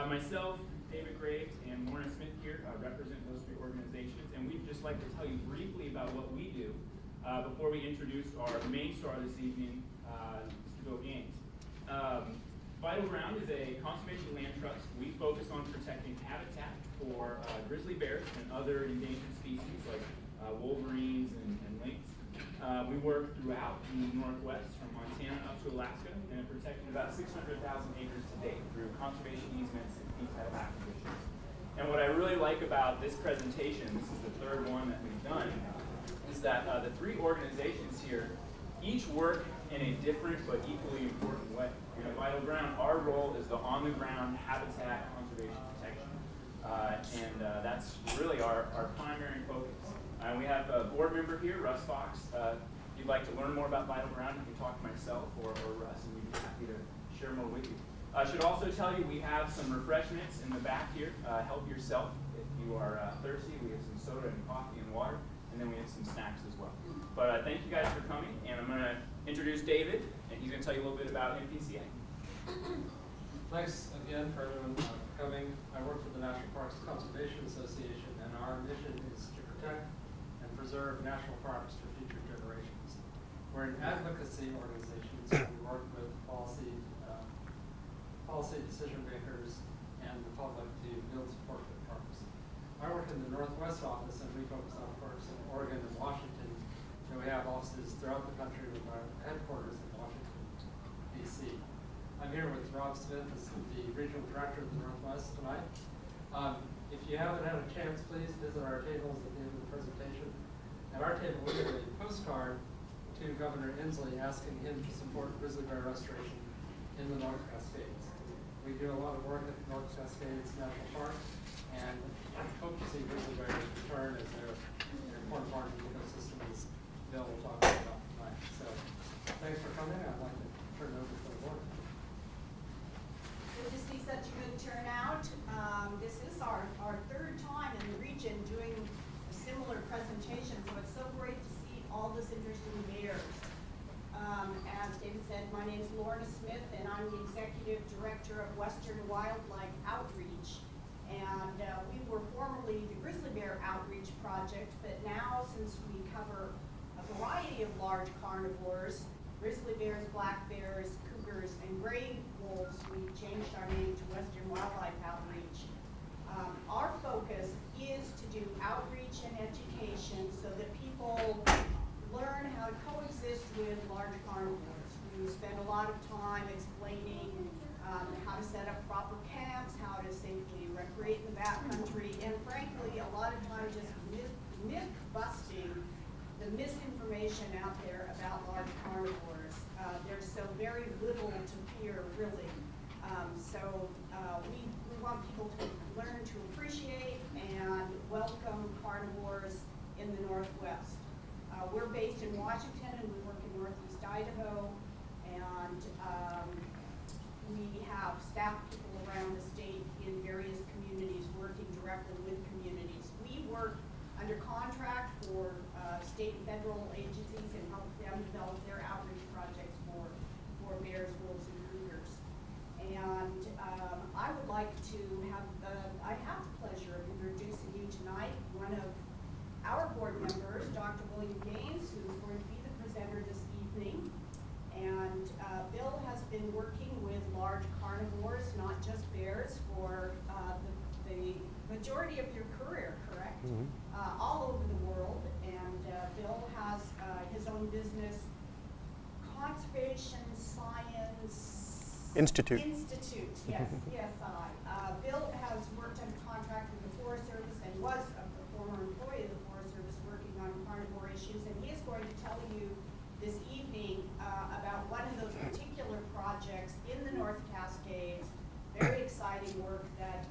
Myself, David Graves, and Lorna Smith here represent those three organizations, and we'd just like to tell you briefly about what we do before we introduce our main star this evening, Bill Gaines. Vital Ground is a conservation land trust. We focus on protecting habitat for grizzly bears and other endangered species like wolverines and lynx. We work throughout the Northwest, from Montana up to Alaska, and have protected about 600,000 acres to date through conservation easements and fee title acquisitions. And what I really like about this presentation, this is the third one that we've done, is that the three organizations here each work in a different but equally important way. At Vital Ground, our role is the on-the-ground habitat conservation protection. That's really our primary focus. We have a board member here, Russ Fox. If you'd like to learn more about Vital Ground, you can talk to myself or Russ, and we'd be happy to share more with you. I should also tell you we have some refreshments in the back here. Help yourself if you are thirsty. We have some soda and coffee and water, and then we have some snacks as well. But thank you guys for coming, and I'm going to introduce David, and he's going to tell you a little bit about NPCA. Thanks again for everyone coming. I work for the National Parks Conservation Association, and our mission is to protect and preserve national parks for future generations. We're an advocacy organization, so we work with policy decision makers and the public to build support for the parks. I work in the Northwest office, and we focus on parks in Oregon and Washington. And we have offices throughout the country with our headquarters in Washington, D.C. I'm here with Rob Smith, as the regional director of the Northwest tonight. If you haven't had a chance, please visit our tables at the end of the presentation. At our table, we have a postcard to Governor Inslee asking him to support grizzly bear restoration in the North Cascades. We do a lot of work at the North Cascades National Park, and I hope to see grizzly bears return as they're an important part of the ecosystem, as Bill will talk about tonight. So, thanks for coming. I'd like to turn it over to the board. Good to see such a good turnout. This is our third time in the region doing a similar presentation, so it's so great to see all this interest in bears. As David said, my name is Lorna Smith, and I'm the Executive Director of Western Wildlife Outreach. And we were formerly the Grizzly Bear Outreach Project, but now, since we cover a variety of large carnivores, grizzly bears, black bears, cougars, and gray wolves, we changed our name to Western Wildlife Outreach. Our focus is to do outreach and education so that people learn how to coexist with large carnivores. We spend a lot of time explaining how to set up proper camps, how to safely recreate in the backcountry, and frankly, a lot of times just myth busting the misinformation out there about large carnivores. There's so very little to fear, really. We want people to learn to appreciate and welcome carnivores in the Northwest. We're based in Washington, and we work in Northeast Idaho, and we have staff people around the state in various communities working directly with communities. We work under contract for state and federal agencies and help them develop their outreach projects for bears, wolves, and cougars. And I would like to I have the pleasure of introducing you tonight one of our board members, Dr. William Gaines, who is going to be the presenter this evening. And Bill has been working with large carnivores, not just bears, for the majority of your career, correct? Mm-hmm. All over the world. And Bill has his own business, Conservation Science Institute. Yes, CSI. Bill has worked under contract with the Forest Service and was a former employee of the Forest Service working on carnivore issues, and he is going to tell you this evening about one of those particular projects in the North Cascades. Very exciting work that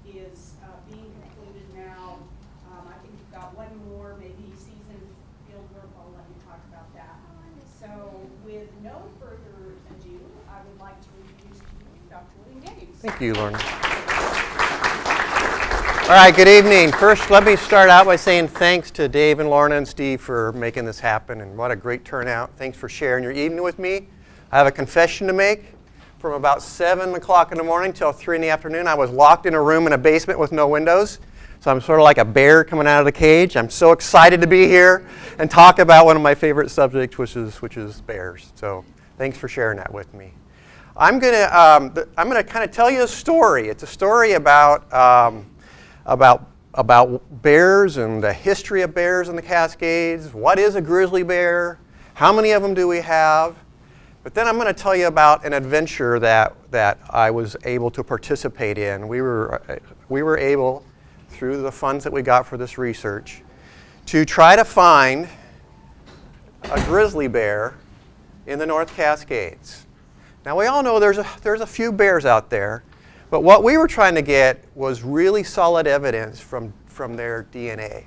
is being concluded now. I think we've got one more, maybe season field work. I'll let you talk about that. So with no further ado, I would like to introduce to you Dr. William Gaines. Thank you, Lorna. All right, good evening. First, let me start out by saying thanks to Dave and Lorna and Steve for making this happen, and what a great turnout. Thanks for sharing your evening with me. I have a confession to make. from about 7 o'clock in the morning till 3 in the afternoon. I was locked in a room in a basement with no windows. So I'm sort of like a bear coming out of the cage. I'm so excited to be here and talk about one of my favorite subjects, which is bears. So thanks for sharing that with me. I'm gonna kind of tell you a story. It's a story about bears and the history of bears in the Cascades. What is a grizzly bear? How many of them do we have? But then I'm going to tell you about an adventure that I was able to participate in. We were able, through the funds that we got for this research, to try to find a grizzly bear in the North Cascades. Now we all know there's a few bears out there, but what we were trying to get was really solid evidence from their DNA.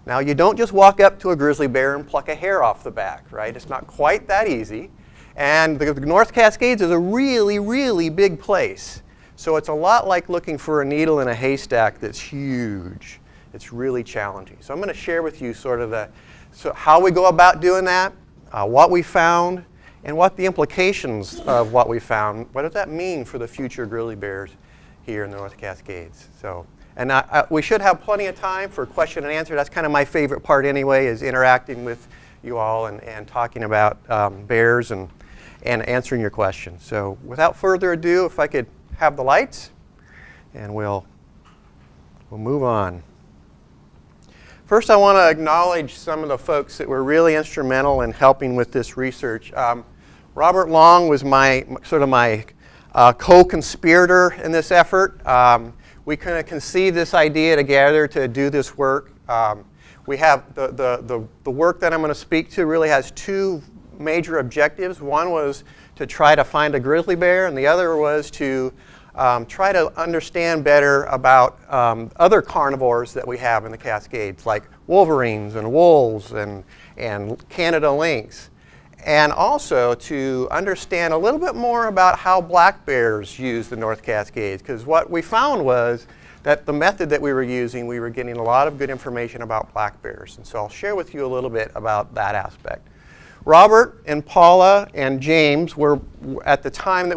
Now you don't just walk up to a grizzly bear and pluck a hair off the back, right? It's not quite that easy. And the North Cascades is a really, really big place. So it's a lot like looking for a needle in a haystack that's huge. It's really challenging. So I'm going to share with you sort of how we go about doing that, what we found, and what the implications of what we found. What does that mean for the future grizzly bears here in the North Cascades? And we should have plenty of time for question and answer. That's kind of my favorite part anyway, is interacting with you all and talking about bears and answering your questions. So without further ado, if I could have the lights, and we'll move on. First, I want to acknowledge some of the folks that were really instrumental in helping with this research. Robert Long was my co-conspirator in this effort. We kind of conceived this idea together to do this work. We have the work that I'm going to speak to really has two major objectives. One was to try to find a grizzly bear, and the other was to try to understand better about other carnivores that we have in the Cascades, like wolverines and wolves and Canada lynx. And also to understand a little bit more about how black bears use the North Cascades, because what we found was that the method that we were using, we were getting a lot of good information about black bears. And so I'll share with you a little bit about that aspect. Robert and Paula and James were, at the time that